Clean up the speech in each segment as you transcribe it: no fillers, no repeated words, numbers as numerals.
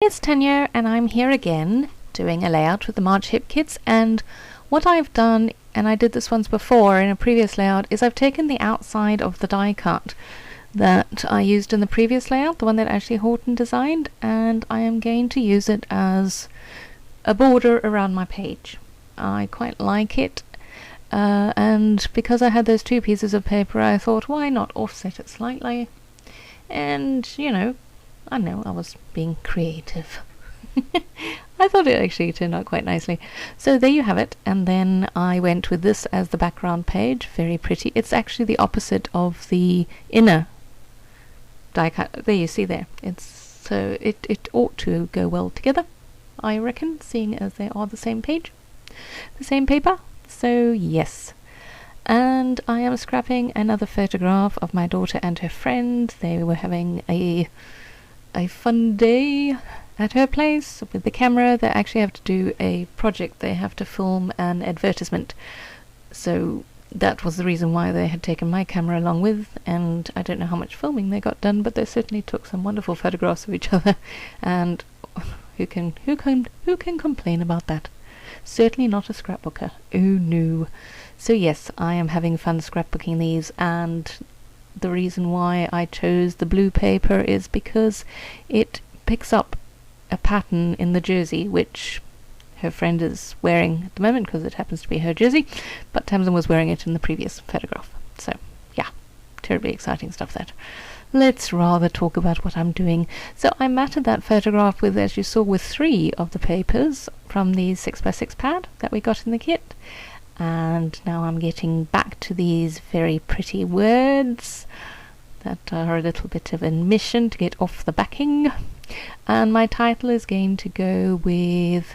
It's Tanya, and I'm here again doing a layout with the March hip kits. And what I've done, and I did this once before in a previous layout, is I've taken the outside of the die cut that I used in the previous layout, the one that Ashley Horton designed, and I am going to use it as a border around my page. I quite like it, and because I had those two pieces of paper, I thought, why not offset it slightly? And, I know I was being creative. I thought it actually turned out quite nicely. So there you have it, and then I went with this as the background page. Very pretty. It's actually the opposite of the inner die cut. There, you see there. So it ought to go well together, I reckon, seeing as they are the same page, the same paper. So yes. And I am scrapping another photograph of my daughter and her friend. They were having a fun day at her place with the camera. They actually have to do a project. They have to film an advertisement. So that was the reason why they had taken my camera along with, and I don't know how much filming they got done, but they certainly took some wonderful photographs of each other, and who can complain about that? Certainly not a scrapbooker. Oh no. So yes, I am having fun scrapbooking these, and the reason why I chose the blue paper is because it picks up a pattern in the jersey which her friend is wearing at the moment, because it happens to be her jersey, but Tamsin was wearing it in the previous photograph. So yeah, terribly exciting stuff that. Let's rather talk about what I'm doing. So I matted that photograph with, as you saw, with 3 of the papers from the 6x6 pad that we got in the kit. And now I'm getting back to these very pretty words that are a little bit of a mission to get off the backing. And my title is going to go with,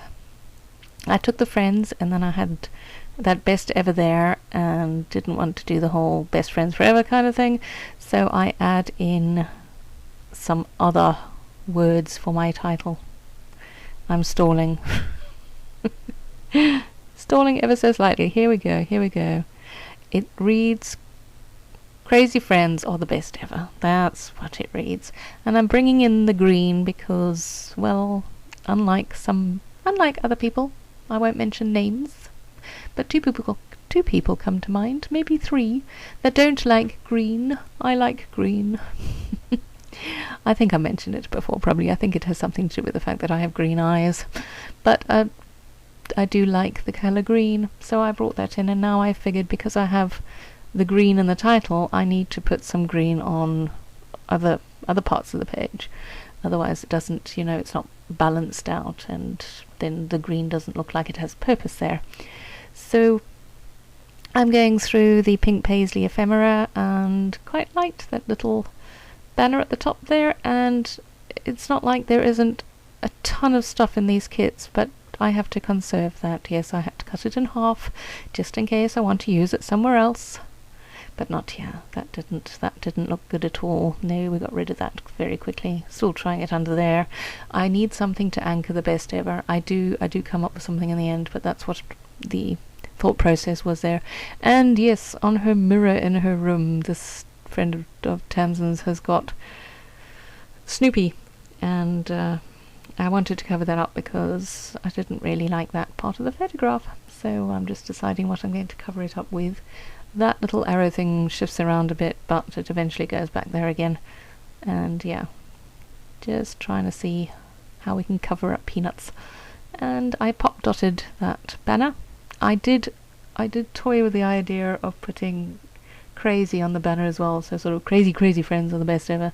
I took the friends, and then I had that best ever there and didn't want to do the whole best friends forever kind of thing, so I add in some other words for my title. I'm stalling. Stalling ever so slightly. Here we go. It reads, Crazy Friends are the best ever. That's what it reads. And I'm bringing in the green because, well, unlike other people, I won't mention names, but two people come to mind, maybe 3, that don't like green. I like green. I think I mentioned it before, probably. I think it has something to do with the fact that I have green eyes. But I do like the colour green, so I brought that in, and now I figured because I have the green in the title, I need to put some green on other parts of the page. Otherwise it doesn't, it's not balanced out, and then the green doesn't look like it has purpose there. So I'm going through the pink paisley ephemera and quite liked that little banner at the top there, and it's not like there isn't a ton of stuff in these kits, but I have to conserve that. Yes, I had to cut it in half just in case I want to use it somewhere else. But not here. That didn't look good at all. No, we got rid of that very quickly. Still trying it under there. I need something to anchor the best ever. I do come up with something in the end, but that's what the thought process was there. And yes, on her mirror in her room, this friend of Tamsin's has got Snoopy, and I wanted to cover that up because I didn't really like that part of the photograph. So I'm just deciding what I'm going to cover it up with. That little arrow thing shifts around a bit, but it eventually goes back there again. And yeah, just trying to see how we can cover up Peanuts. And I pop dotted that banner. I did toy with the idea of putting crazy on the banner as well, so sort of crazy friends are the best ever.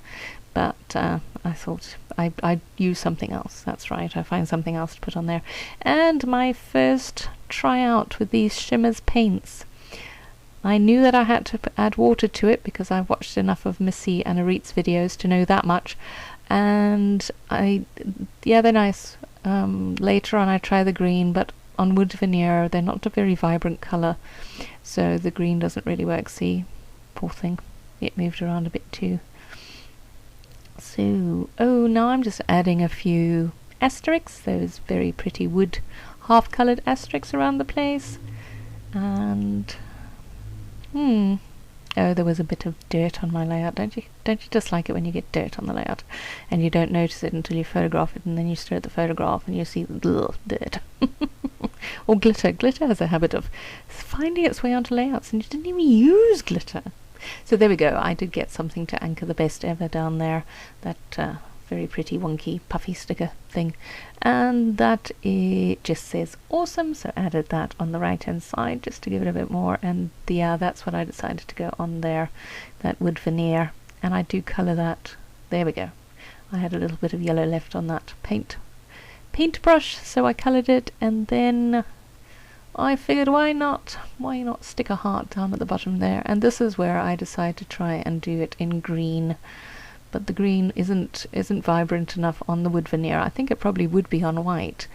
But I thought I'd use something else. That's right, I find something else to put on there. And my first tryout with these Shimmers paints. I knew that I had to add water to it because I've watched enough of Missy and Arit's videos to know that much. And they're nice. Later on I try the green, but on wood veneer they're not a very vibrant colour, so the green doesn't really work. See, poor thing, it moved around a bit too. So, now I'm just adding a few asterisks, those very pretty wood half-coloured asterisks around the place. And Oh, there was a bit of dirt on my layout. Don't you just like it when you get dirt on the layout and you don't notice it until you photograph it, and then you stare at the photograph and you see dirt. Or glitter. Glitter has a habit of finding its way onto layouts, and you didn't even use glitter. So there we go. I did get something to anchor the best ever down there. That very pretty, wonky, puffy sticker thing. And that it just says awesome, so added that on the right hand side just to give it a bit more. And that's what I decided to go on there, that wood veneer. And I do colour that. There we go. I had a little bit of yellow left on that paintbrush, so I coloured it, and then I figured why not stick a heart down at the bottom there. And this is where I decided to try and do it in green, but the green isn't vibrant enough on the wood veneer. I think it probably would be on white,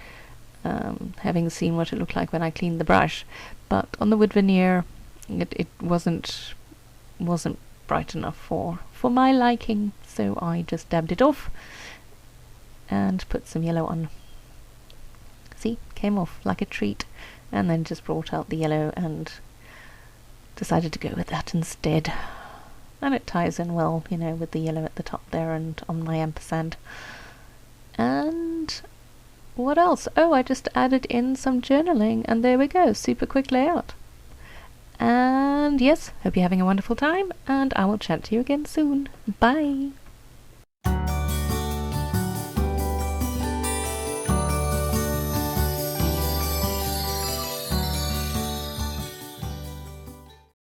having seen what it looked like when I cleaned the brush, but on the wood veneer it wasn't bright enough for my liking, so I just dabbed it off and put some yellow on. See, came off like a treat, and then just brought out the yellow and decided to go with that instead. And it ties in well, you know, with the yellow at the top there and on my ampersand. And what else? Oh, I just added in some journaling, and there we go. Super quick layout. And yes, hope you're having a wonderful time, and I will chat to you again soon. Bye!